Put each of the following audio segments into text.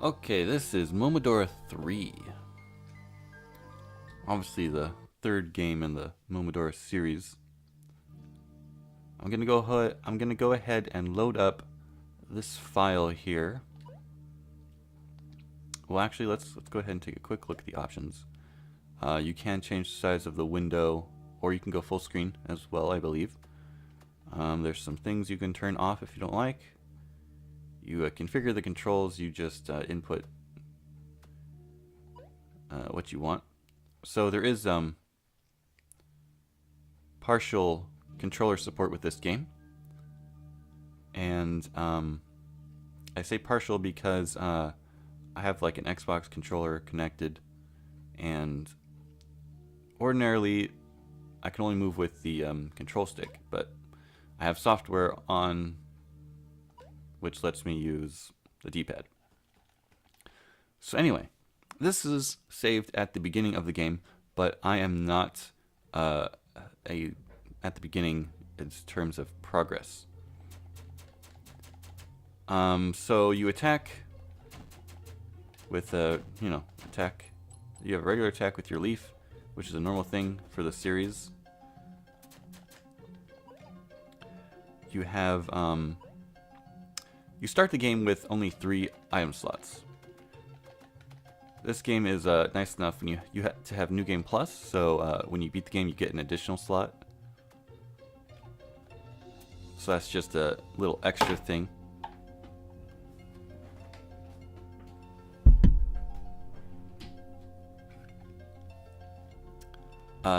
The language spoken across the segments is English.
Okay, this is Momodora III. Obviously the third game in the Momodora series. I'm gonna go ahead and load up this file here. Well, actually, let's go ahead and take a quick look at the options. You can change the size of the window, or you can go full screen as well, I believe. There's some things you can turn off if you don't like. You configure the controls, you just input what you want. So there is partial controller support with this game. And I say partial because I have like an Xbox controller connected, and ordinarily I can only move with the control stick, but I have software on which lets me use the D-pad. So anyway, this is saved at the beginning of the game, but I am not at the beginning in terms of progress. So you attack with attack. You have a regular attack with your leaf, which is a normal thing for the series. You have you start the game with only 3 item slots. This game is nice enough when you have to have New Game Plus, so when you beat the game you get an additional slot. So that's just a little extra thing.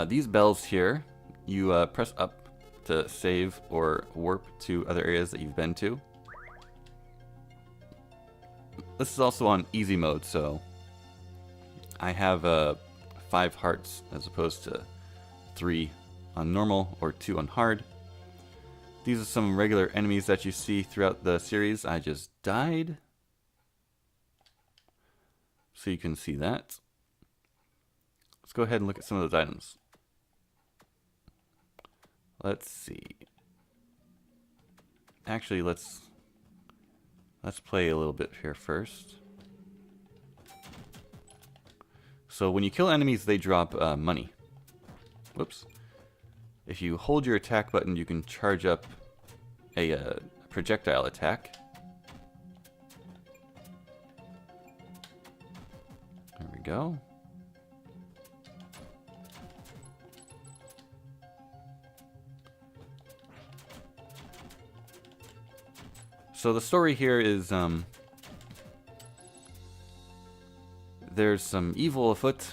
These bells here, you press up to save or warp to other areas that you've been to. This is also on easy mode, so I have 5 hearts as opposed to 3 on normal or 2 on hard. These are some regular enemies that you see throughout the series. I just died, so you can see that. Let's go ahead and look at some of those items. Let's see. Actually, let's play a little bit here first. So when you kill enemies, they drop money. Whoops. If you hold your attack button, you can charge up a projectile attack. There we go. So the story here is there's some evil afoot,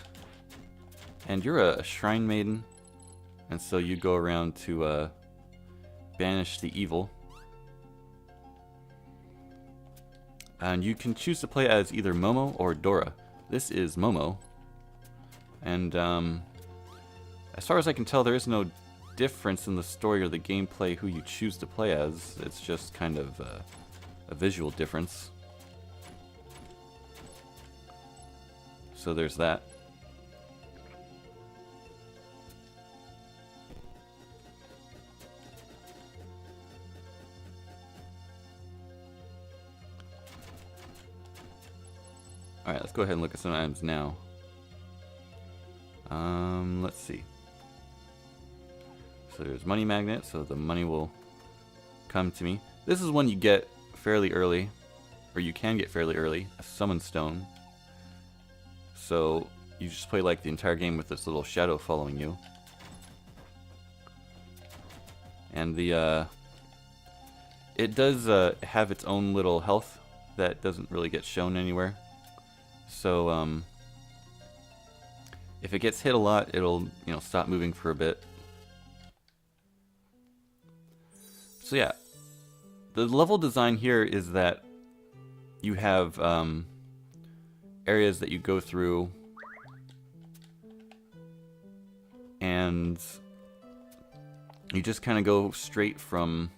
and you're a shrine maiden, and so you go around to banish the evil. And you can choose to play as either Momo or Dora. This is Momo, and as far as I can tell, there is no difference in the story or the gameplay who you choose to play as. It's just kind of a visual difference. So there's that. Alright, let's go ahead and look at some items now. Let's see. So there's money magnet, so the money will come to me. This is one you get fairly early, or you can get fairly early, a summon stone. So you just play like the entire game with this little shadow following you. And the it does have its own little health that doesn't really get shown anywhere. So if it gets hit a lot, it'll stop moving for a bit. So yeah, the level design here is that you have areas that you go through, and you just kind of go straight from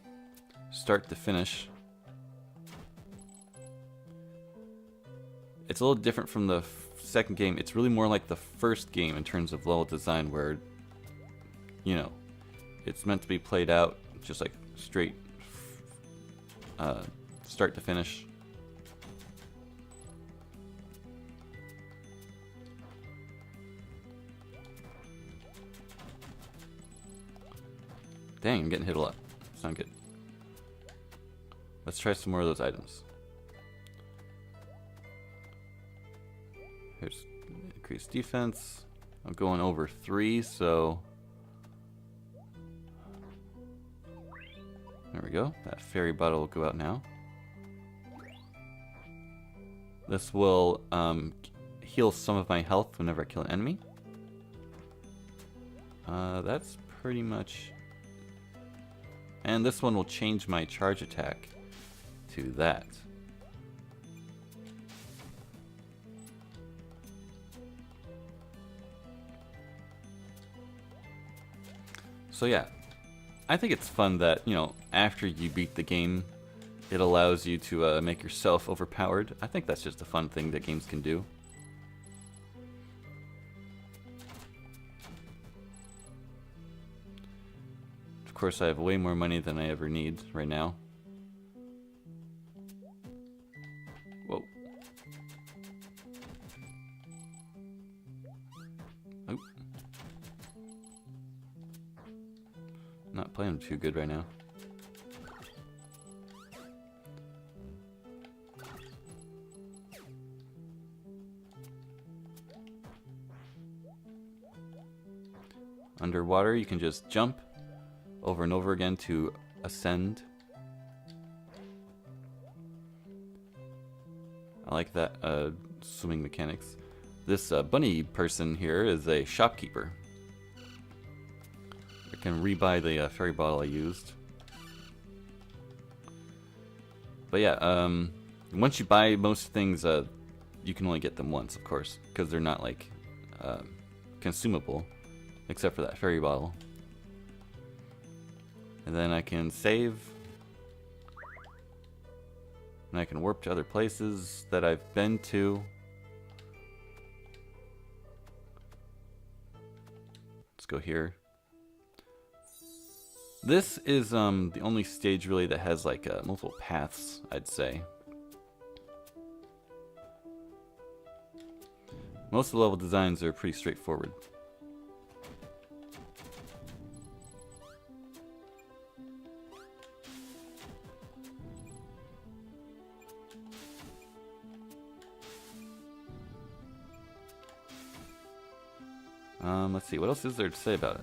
start to finish. It's a little different from the second game. It's really more like the first game in terms of level design, where it's meant to be played out just like straight start to finish. Dang, I'm getting hit a lot. It's not good. Let's try some more of those items. Here's increased defense. I'm going over 3, so there we go. That fairy bottle will go out now. This will heal some of my health whenever I kill an enemy. That's pretty much... And this one will change my charge attack to that. So yeah, I think it's fun that, you know, after you beat the game, it allows you to make yourself overpowered. I think that's just a fun thing that games can do. Of course, I have way more money than I ever need right now. Whoa. Oh. Not playing too good right now. Underwater, you can just jump over and over again to ascend. I like that swimming mechanics. This bunny person here is a shopkeeper. I can rebuy the fairy bottle I used. But yeah, once you buy most things, you can only get them once, of course, because they're not like consumable, except for that fairy bottle. And then I can save. And I can warp to other places that I've been to. Let's go here. This is the only stage really that has like multiple paths, I'd say. Most of the level designs are pretty straightforward. Let's see, what else is there to say about it?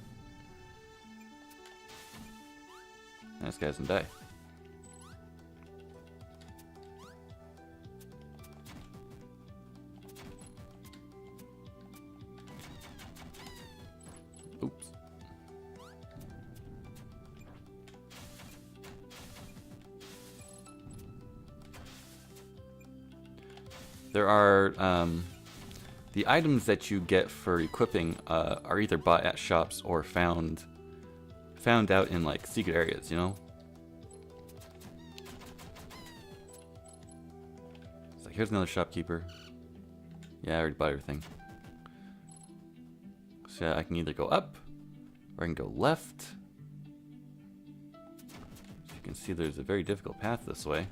This guy doesn't die. Oops. There are the items that you get for equipping are either bought at shops or found out in like secret areas, you know? It's like, here's another shopkeeper. Yeah, I already bought everything. So yeah, I can either go up or I can go left. As you can see, there's a very difficult path this way.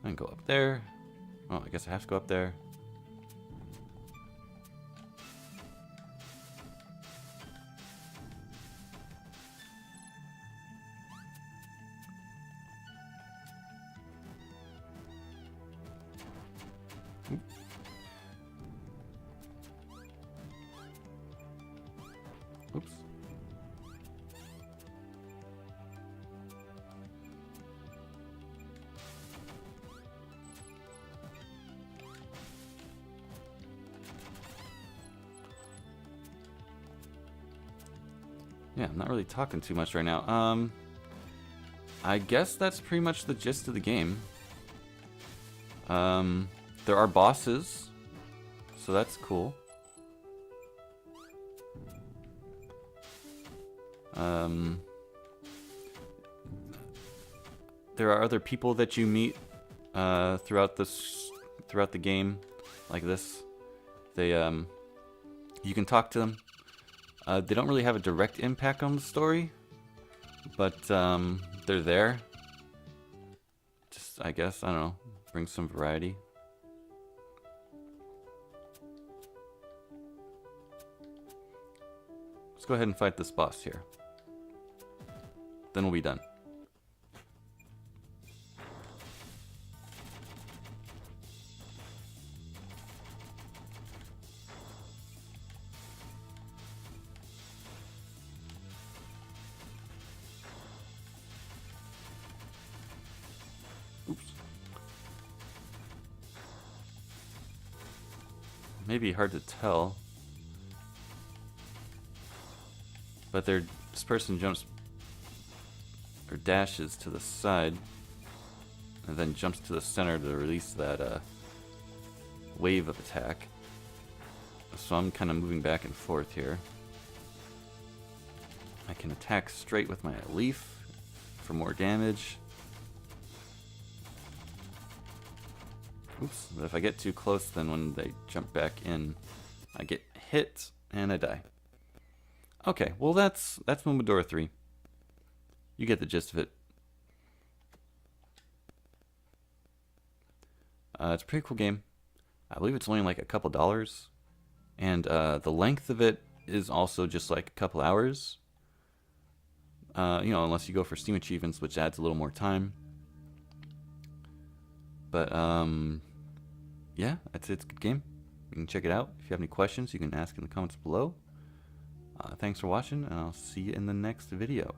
I can go up there. Oh, I guess I have to go up there. Oop. Oops. Yeah, I'm not really talking too much right now. I guess that's pretty much the gist of the game. There are bosses, so that's cool. There are other people that you meet throughout the game, like this. They you can talk to them. They don't really have a direct impact on the story, but they're there. Just, I guess, I don't know, bring some variety. go ahead and fight this boss here. Then we'll be done. Oops. Maybe hard to tell, but this person jumps or dashes to the side and then jumps to the center to release that wave of attack. So I'm kind of moving back and forth here. I can attack straight with my leaf for more damage. Oops, but if I get too close, then when they jump back in, I get hit and I die. Okay, well that's Momodora 3. You get the gist of it. It's a pretty cool game. I believe it's only like a couple dollars. And the length of it is also just like a couple hours. You know, unless you go for Steam achievements, which adds a little more time. But yeah, it's a good game. You can check it out. If you have any questions, you can ask in the comments below. Thanks for watching, and I'll see you in the next video.